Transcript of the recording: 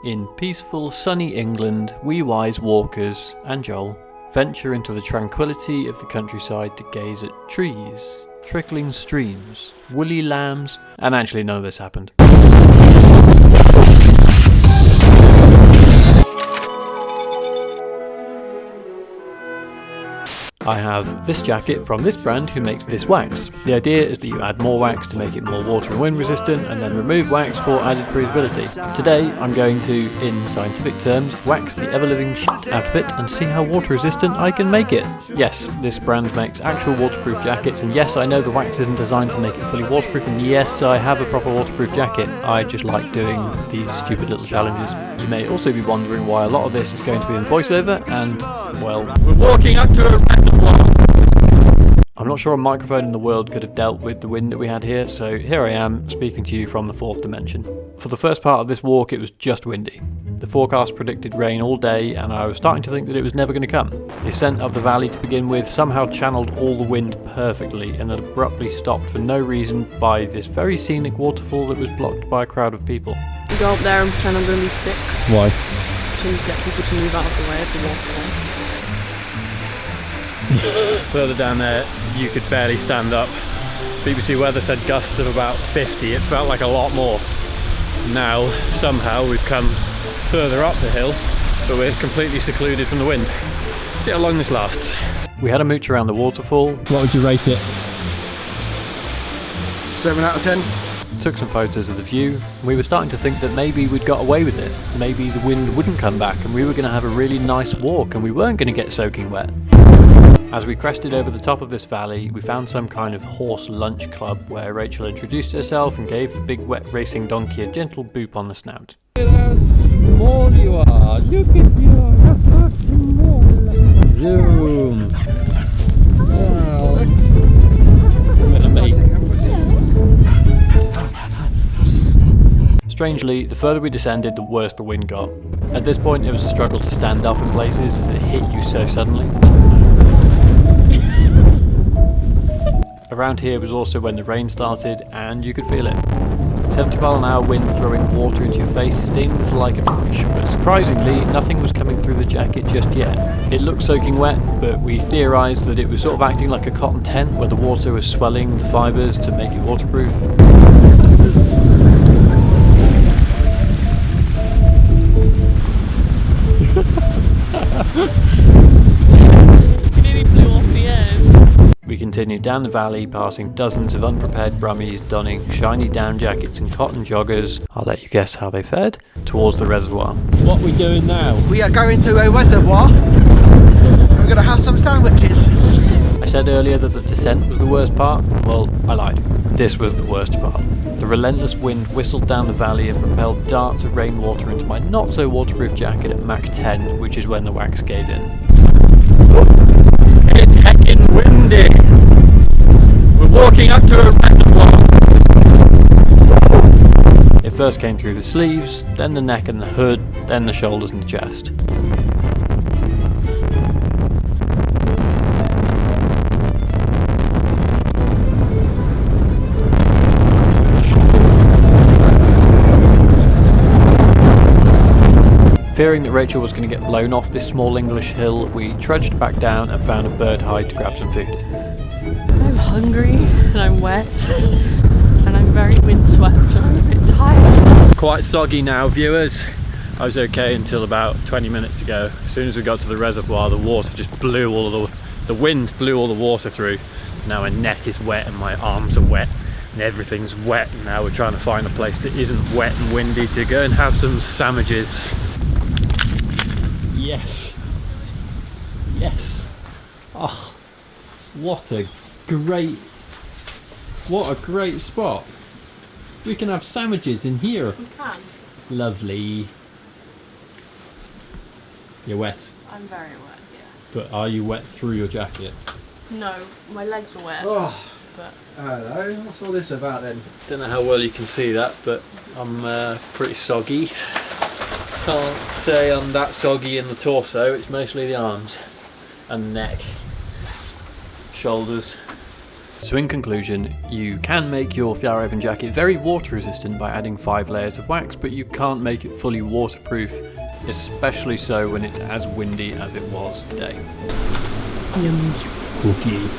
In peaceful, sunny England, we wise walkers, and Joel, venture into the tranquility of the countryside to gaze at trees, trickling streams, woolly lambs, and actually none of this happened. I have this jacket from this brand who makes this wax. The idea is that you add more wax to make it more water and wind resistant and then remove wax for added breathability. Today I'm going to, in scientific terms, wax the ever-living shit out of it and see how water resistant I can make it. Yes, this brand makes actual waterproof jackets, and yes, I know the wax isn't designed to make it fully waterproof, and yes, I have a proper waterproof jacket. I just like doing these stupid little challenges. You may also be wondering why a lot of this is going to be in voiceover, and, well, we're walking up to a I'm not sure a microphone in the world could have dealt with the wind that we had here, so here I am, speaking to you from the fourth dimension. For the first part of this walk it was just windy. The forecast predicted rain all day, and I was starting to think that it was never going to come. The ascent up the valley to begin with somehow channeled all the wind perfectly, and it abruptly stopped for no reason by this very scenic waterfall that was blocked by a crowd of people. You go up there and pretend I'm going to be sick. Why? To get people to move out of the way of the waterfall. Further down there you could barely stand up. BBC weather said gusts of about 50, it felt like a lot more. Now somehow we've come further up the hill, but we're completely secluded from the wind. See how long this lasts. We had a mooch around the waterfall. What would you rate it? 7 out of 10. Took some photos of the view. We were starting to think that maybe we'd got away with it. Maybe the wind wouldn't come back and we were going to have a really nice walk and we weren't going to get soaking wet. As we crested over the top of this valley, we found some kind of horse lunch club where Rachel introduced herself and gave the big wet racing donkey a gentle boop on the snout. Look at how small you are! Look at you! You're so small! Zoom! Wow! Strangely, the further we descended, the worse the wind got. At this point it was a struggle to stand up in places as it hit you so suddenly. Around here was also when the rain started, and you could feel it. 70-mile-an-hour wind throwing water into your face stings like a bitch, but surprisingly nothing was coming through the jacket just yet. It looked soaking wet, but we theorised that it was sort of acting like a cotton tent where the water was swelling the fibres to make it waterproof. You nearly blew off the end. We continued down the valley, passing dozens of unprepared brummies donning shiny down jackets and cotton joggers. I'll let you guess how they fared. Towards the reservoir. What are we doing now? We are going to a reservoir. We're going to have some sandwiches. I said earlier that the descent was the worst part. Well, I lied. This was the worst part. The relentless wind whistled down the valley and propelled darts of rainwater into my not so waterproof jacket at Mach 10, which is when the wax gave in. It's heckin' windy! We're walking up to a reservoir! It first came through the sleeves, then the neck and the hood, then the shoulders and the chest. Fearing that Rachel was going to get blown off this small English hill, we trudged back down and found a bird hide to grab some food. I'm hungry and I'm wet and I'm very windswept and I'm a bit tired. Quite soggy now, viewers. I was okay until about 20 minutes ago. As soon as we got to the reservoir, the water just blew the wind blew all the water through. Now my neck is wet and my arms are wet and everything's wet. Now we're trying to find a place that isn't wet and windy to go and have some sandwiches. Yes. Yes. Oh, what a great spot. We can have sandwiches in here. You can. Lovely. You're wet. I'm very wet, yes. But are you wet through your jacket? No, my legs are wet. Oh, But hello. What's all this about then? Don't know how well you can see that, but I'm pretty soggy. Can't say I'm that soggy in the torso, it's mostly the arms and the neck, shoulders, So in conclusion, you can make your Fjällräven jacket very water resistant by adding 5 layers of wax, but you can't make it fully waterproof, especially so when it's as windy as it was today. Yummy. Cookie.